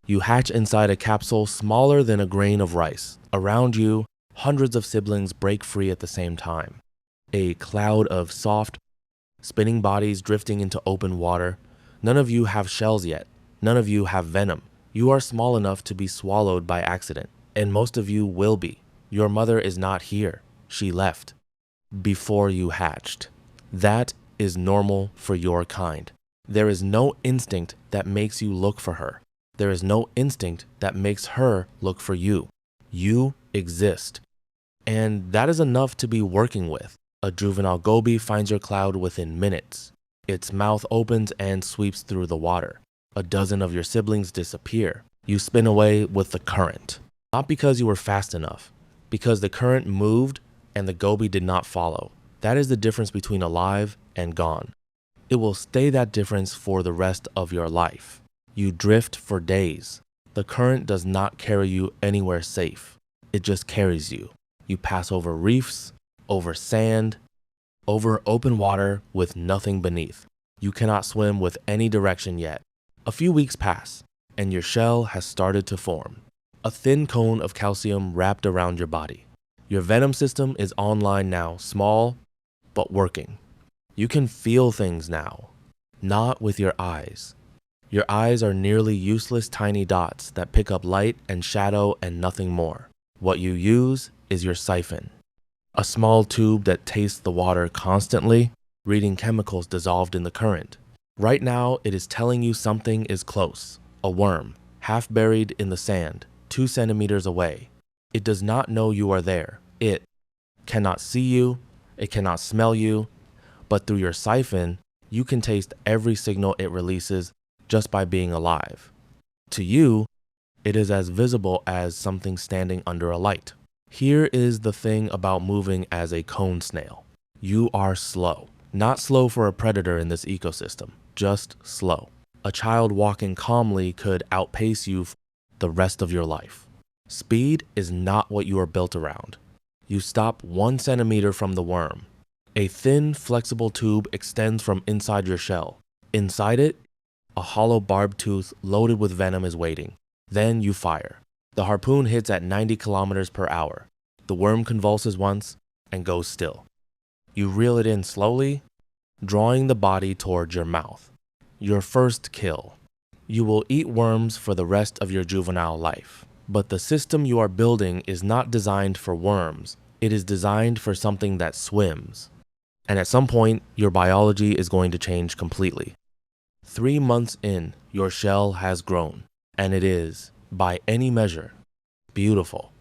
You hatch inside a capsule smaller than a grain of rice. Around you, hundreds of siblings break free at the same time. A cloud of soft, spinning bodies drifting into open water. None of you have shells yet. None of you have venom. You are small enough to be swallowed by accident, and most of you will be. Your mother is not here. She left before you hatched. That is normal for your kind. There is no instinct that makes you look for her. There is no instinct that makes her look for you. You exist. And that is enough to be working with. A juvenile goby finds your cloud within minutes. Its mouth opens and sweeps through the water. A dozen of your siblings disappear. You spin away with the current. Not because you were fast enough, because the current moved and the goby did not follow. That is the difference between alive and gone. It will stay that difference for the rest of your life. You drift for days. The current does not carry you anywhere safe. It just carries you. You pass over reefs, over sand, over open water with nothing beneath. You cannot swim with any direction yet. A few weeks pass, and your shell has started to form. A thin cone of calcium wrapped around your body. Your venom system is online now, small, but working. You can feel things now, not with your eyes. Your eyes are nearly useless tiny dots that pick up light and shadow and nothing more. What you use is your siphon. A small tube that tastes the water constantly, reading chemicals dissolved in the current. Right now, it is telling you something is close. A worm, half buried in the sand, 2 centimeters away. It does not know you are there. It cannot see you, it cannot smell you, but through your siphon, you can taste every signal it releases just by being alive. To you, it is as visible as something standing under a light. Here is the thing about moving as a cone snail. You are slow. Not slow for a predator in this ecosystem, just slow. A child walking calmly could outpace you the rest of your life. Speed is not what you are built around. You stop 1 centimeter from the worm. A thin, flexible tube extends from inside your shell. Inside it, a hollow barbed tooth loaded with venom is waiting. Then you fire. The harpoon hits at 90 kilometers per hour. The worm convulses once and goes still. You reel it in slowly, drawing the body towards your mouth. Your first kill. You will eat worms for the rest of your juvenile life. But the system you are building is not designed for worms. It is designed for something that swims. And at some point, your biology is going to change completely. 3 months in, your shell has grown, and it is, by any measure, beautiful.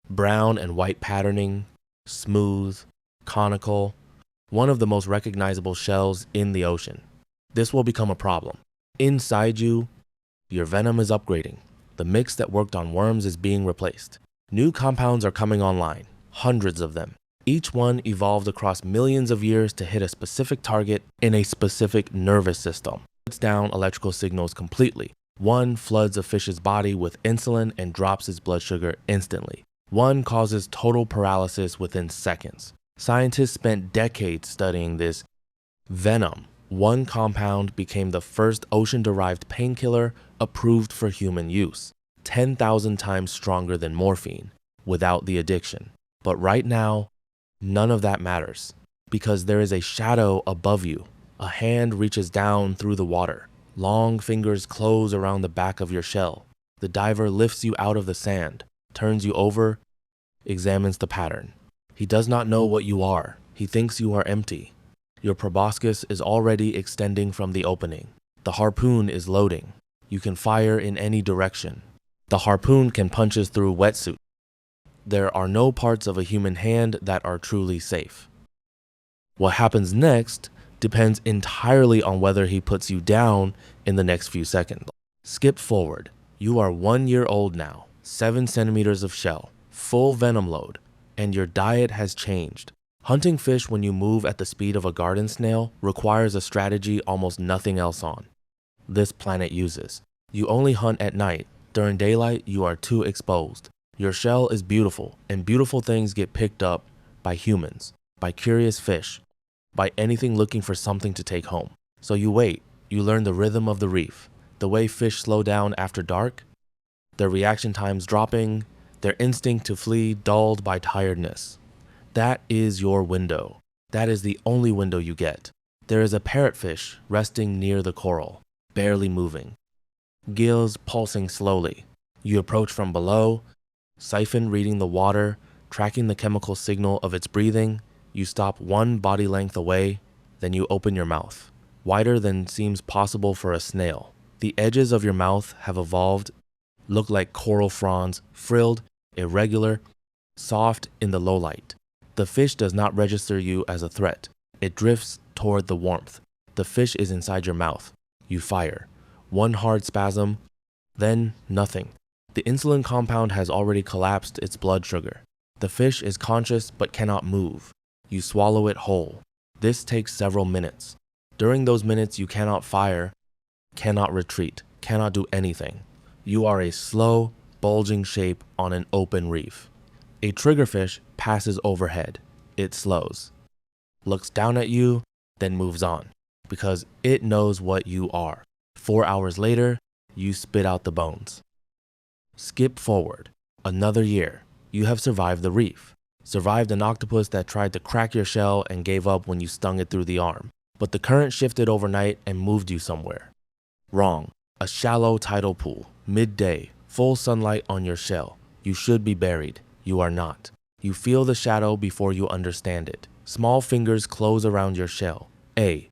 Brown and white patterning, smooth, conical, one of the most recognizable shells in the ocean. This will become a problem. Inside you, your venom is upgrading. The mix that worked on worms is being replaced. New compounds are coming online, hundreds of them. Each one evolved across millions of years to hit a specific target in a specific nervous system. It shuts down electrical signals completely. One floods a fish's body with insulin and drops its blood sugar instantly. One causes total paralysis within seconds. Scientists spent decades studying this. Venom, one compound, became the first ocean-derived painkiller approved for human use. 10,000 times stronger than morphine, without the addiction. But right now, none of that matters, because there is a shadow above you. A hand reaches down through the water. Long fingers close around the back of your shell. The diver lifts you out of the sand, turns you over, examines the pattern. He does not know what you are. He thinks you are empty. Your proboscis is already extending from the opening. The harpoon is loading. You can fire in any direction. The harpoon can punch us through wetsuit. There are no parts of a human hand that are truly safe. What happens next depends entirely on whether he puts you down in the next few seconds. Skip forward. You are 1 year old now, 7 centimeters of shell, full venom load, and your diet has changed. Hunting fish when you move at the speed of a garden snail requires a strategy almost nothing else on this planet uses. You only hunt at night. During daylight, you are too exposed. Your shell is beautiful, and beautiful things get picked up by humans, by curious fish, by anything looking for something to take home. So you wait. You learn the rhythm of the reef, the way fish slow down after dark. their reaction times dropping, their instinct to flee dulled by tiredness. That is your window. That is the only window you get. There is a parrotfish resting near the coral, barely moving, gills pulsing slowly. You approach from below, siphon reading the water, tracking the chemical signal of its breathing. You stop one body length away, then you open your mouth, wider than seems possible for a snail. The edges of your mouth have evolved, look like coral fronds, frilled, irregular, soft in the low light. The fish does not register you as a threat. It drifts toward the warmth. The fish is inside your mouth. You fire. One hard spasm, then nothing. The insulin compound has already collapsed its blood sugar. The fish is conscious but cannot move. You swallow it whole. This takes several minutes. During those minutes, you cannot fire, cannot retreat, cannot do anything. You are a slow, bulging shape on an open reef. A triggerfish passes overhead. It slows, looks down at you, then moves on, because it knows what you are. 4 hours later, you spit out the bones. Skip forward. Another year. You have survived the reef. Survived an octopus that tried to crack your shell and gave up when you stung it through the arm. But the current shifted overnight and moved you somewhere. Wrong. A shallow tidal pool. Midday. Full sunlight on your shell. You should be buried. You are not. You feel the shadow before you understand it. Small fingers close around your shell. A.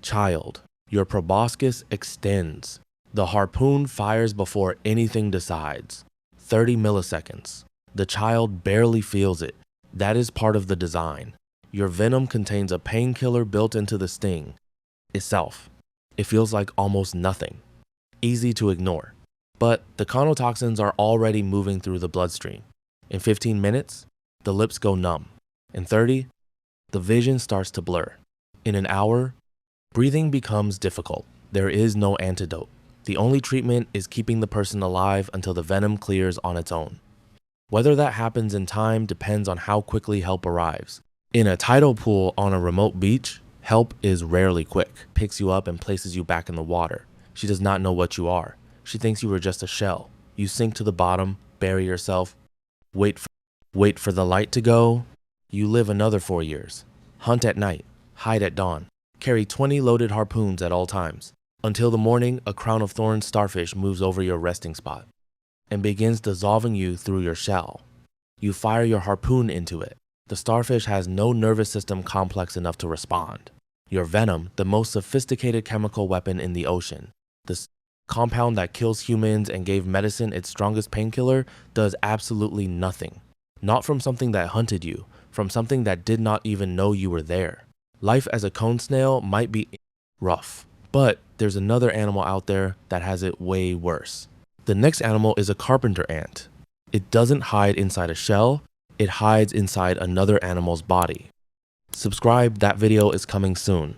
Child. Your proboscis extends. The harpoon fires before anything decides. 30 milliseconds. The child barely feels it. That is part of the design. Your venom contains a painkiller built into the sting itself. It feels like almost nothing. Easy to ignore. But the conotoxins are already moving through the bloodstream. In 15 minutes, the lips go numb. In 30, the vision starts to blur. In an hour, breathing becomes difficult. There is no antidote. The only treatment is keeping the person alive until the venom clears on its own. Whether that happens in time depends on how quickly help arrives. In a tidal pool on a remote beach, help is rarely quick. Picks you up and places you back in the water. She does not know what you are. She thinks you were just a shell. You sink to the bottom, bury yourself, wait for the light to go. You live another 4 years. Hunt at night, hide at dawn, carry 20 loaded harpoons at all times. Until the morning, a crown of thorns starfish moves over your resting spot and begins dissolving you through your shell. You fire your harpoon into it. The starfish has no nervous system complex enough to respond. Your venom, the most sophisticated chemical weapon in the ocean, this compound that kills humans and gave medicine its strongest painkiller, does absolutely nothing. Not from something that hunted you, from something that did not even know you were there. Life as a cone snail might be rough, but there's another animal out there that has it way worse. The next animal is a carpenter ant. It doesn't hide inside a shell, it hides inside another animal's body. Subscribe, that video is coming soon.